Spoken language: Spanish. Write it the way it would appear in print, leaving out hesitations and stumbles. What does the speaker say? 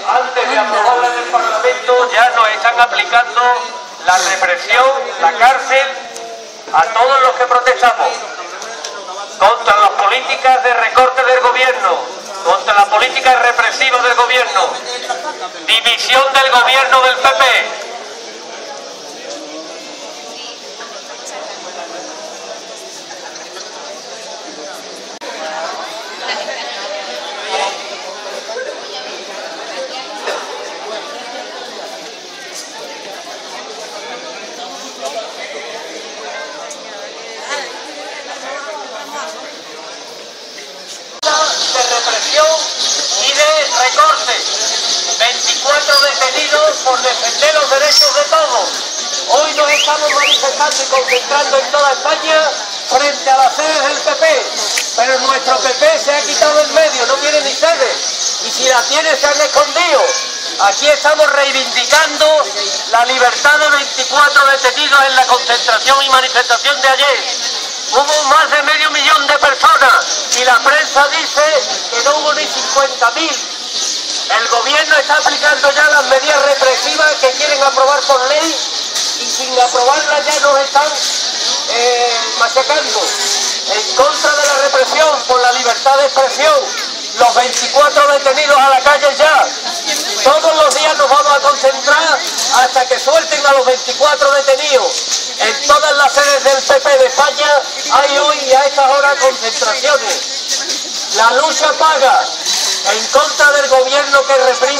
antes de aprobarla en el Parlamento, ya nos están aplicando la represión, la cárcel, a todos los que protestamos contra las políticas de recorte del gobierno, contra la política represiva del gobierno, división del gobierno del PP. De represión y de recorte. 24 detenidos por defender los derechos de todos. Hoy nos estamos manifestando y concentrando en toda España frente a las sedes del PP, pero nuestro PP se ha quitado en medio, no tiene ni sede, y si la tiene se han escondido. Aquí estamos reivindicando la libertad de 24 detenidos en la concentración y manifestación de ayer. Hubo más de medio millón de personas y la prensa dice que no hubo ni 50.000. El gobierno está aplicando ya las medidas represivas que quieren aprobar por ley y sin aprobarlas ya nos están machacando. En contra de la represión, por la libertad de expresión, los 24 detenidos a la calle ya. Todos los días nos vamos a concentrar hasta que suelten a los 24 detenidos. En todas las sedes del PP de España hay hoy a estas horas concentraciones. La lucha paga en contra del gobierno que reprime